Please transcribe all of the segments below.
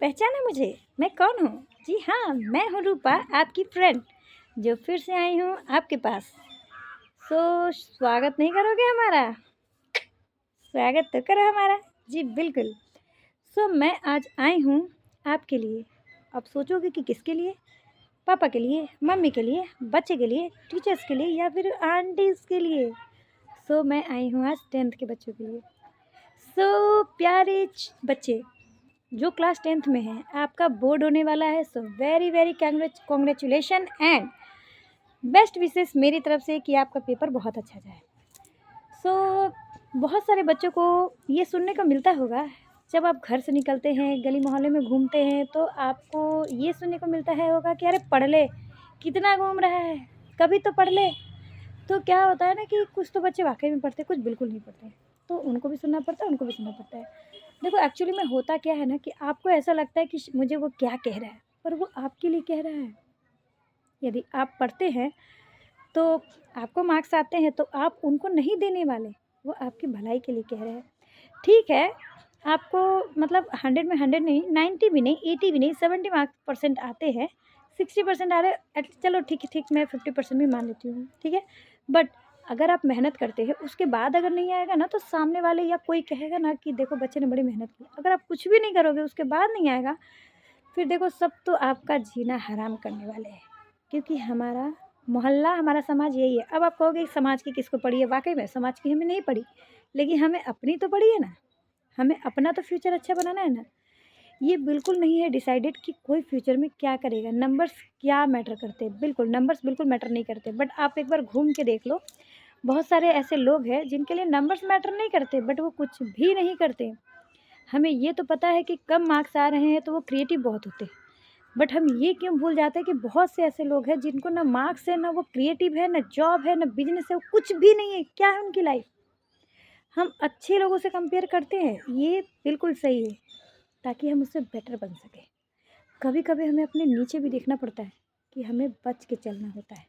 पहचाना मुझे? मैं कौन हूँ? जी हाँ, मैं हूँ रूपा, आपकी फ्रेंड, जो फिर से आई हूँ आपके पास। स्वागत नहीं करोगे हमारा? स्वागत तो करो हमारा। जी बिल्कुल। मैं आज आई हूँ आपके लिए। अब सोचोगे कि किसके लिए? पापा के लिए, मम्मी के लिए, बच्चे के लिए, टीचर्स के लिए या फिर आंटीज़ के लिए। मैं आई हूँ आज 10th के बच्चों के लिए। प्यारे बच्चे जो क्लास 10th में हैं, आपका बोर्ड होने वाला है। Very very congratulation and best wishes मेरी तरफ से कि आपका पेपर बहुत अच्छा जाए। बहुत सारे बच्चों को ये सुनने को मिलता होगा, जब आप घर से निकलते हैं, गली मोहल्ले में घूमते हैं, तो आपको ये सुनने को मिलता है होगा कि अरे पढ़ ले, कितना घूम रहा है, कभी तो पढ़ ले। तो क्या होता है ना कि कुछ तो बच्चे वाकई में पढ़ते, कुछ बिल्कुल नहीं पढ़ते, तो उनको भी सुनना पड़ता है, उनको भी सुनना पड़ता है। देखो एक्चुअली में होता क्या है ना कि आपको ऐसा लगता है कि मुझे वो क्या कह रहा है, पर वो आपके लिए कह रहा है। यदि आप पढ़ते हैं तो आपको मार्क्स आते हैं, तो आप उनको नहीं देने वाले, वो आपकी भलाई के लिए कह रहे हैं। ठीक है, आपको मतलब 100 में 100 नहीं, 90 भी नहीं, 80 भी नहीं, 70 % आते हैं, 60% आ रहे, चलो ठीक, मैं 50% भी मान लेती हूँ, ठीक है। बट अगर आप मेहनत करते हैं, उसके बाद अगर नहीं आएगा ना, तो सामने वाले या कोई कहेगा ना कि देखो बच्चे ने बड़ी मेहनत की। अगर आप कुछ भी नहीं करोगे, उसके बाद नहीं आएगा, फिर देखो सब तो आपका जीना हराम करने वाले हैं, क्योंकि हमारा मोहल्ला, हमारा समाज यही है। अब आप कहोगे समाज की किसको पढ़ी है? वाकई में समाज की हमें नहीं पढ़ी, लेकिन हमें अपनी तो पढ़ी है ना। हमें अपना तो फ्यूचर अच्छा बनाना है ना। ये बिल्कुल नहीं है डिसाइडेड कि कोई फ्यूचर में क्या करेगा। नंबर्स क्या मैटर करते हैं? बिल्कुल नंबर्स बिल्कुल मैटर नहीं करते। बट आप एक बार घूम के देख लो, बहुत सारे ऐसे लोग हैं जिनके लिए नंबर्स मैटर नहीं करते, बट वो कुछ भी नहीं करते। हमें ये तो पता है कि कम मार्क्स आ रहे हैं तो वो क्रिएटिव बहुत होते हैं, बट हम ये क्यों भूल जाते हैं कि बहुत से ऐसे लोग हैं जिनको ना मार्क्स है, ना वो क्रिएटिव है, ना जॉब है, ना बिजनेस है, कुछ भी नहीं है। क्या है उनकी लाइफ? हम अच्छे लोगों से कंपेयर करते हैं, ये बिल्कुल सही है, ताकि हम उससे बेटर बन सकें। कभी कभी हमें अपने नीचे भी देखना पड़ता है कि हमें बच के चलना होता है।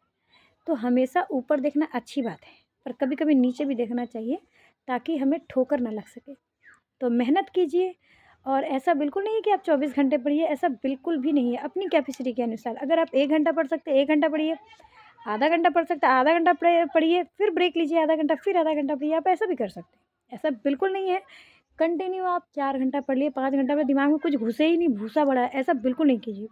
तो हमेशा ऊपर देखना अच्छी बात है, पर कभी कभी नीचे भी देखना चाहिए, ताकि हमें ठोकर ना लग सके। तो मेहनत कीजिए, और ऐसा बिल्कुल नहीं है कि आप 24 घंटे पढ़िए, ऐसा बिल्कुल भी नहीं है। अपनी कैपेसिटी के अनुसार अगर आप 1 घंटा पढ़ सकते हैं 1 घंटा पढ़िए, आधा घंटा पढ़ सकते हैं आधा घंटा पढ़िए, फिर ब्रेक लीजिए आधा घंटा, फिर आधा घंटा पढ़िए। आप ऐसा भी कर सकते हैं, ऐसा बिल्कुल नहीं है कंटिन्यू आप 4 घंटा पढ़ लिए, 5 घंटा में दिमाग में कुछ घुसे ही नहीं, भूसा बड़ा है, ऐसा बिल्कुल नहीं कीजिए।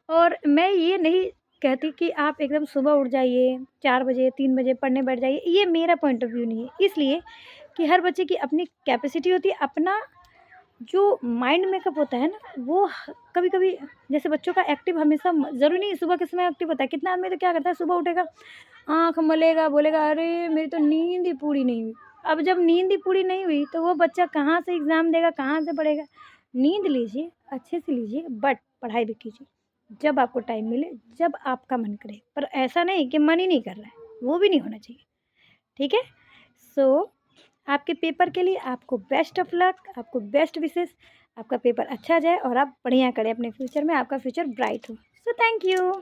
और मैं ये नहीं कहती कि आप एकदम सुबह उठ जाइए 4 बजे 3 बजे पढ़ने बैठ जाइए, ये मेरा पॉइंट ऑफ व्यू नहीं है। इसलिए कि हर बच्चे की अपनी कैपेसिटी होती है, अपना जो माइंड मेकअप होता है ना, वो कभी कभी, जैसे बच्चों का एक्टिव हमेशा ज़रूरी नहीं सुबह के समय एक्टिव होता है। कितना आदमी तो क्या करता है, सुबह उठेगा, आँख मलेगा, बोलेगा अरे मेरी तो नींद ही पूरी नहीं हुई। अब जब नींद ही पूरी नहीं हुई तो वो बच्चा कहाँ से एग्ज़ाम देगा, कहाँ से पढ़ेगा? नींद लीजिए, अच्छे से लीजिए, बट पढ़ाई भी कीजिए जब आपको टाइम मिले, जब आपका मन करे। पर ऐसा नहीं कि मन ही नहीं कर रहा है, वो भी नहीं होना चाहिए, ठीक है। आपके पेपर के लिए आपको बेस्ट ऑफ लक, आपको बेस्ट विशेस। आपका पेपर अच्छा जाए और आप बढ़िया करें अपने फ्यूचर में, आपका फ्यूचर ब्राइट हो। Thank you.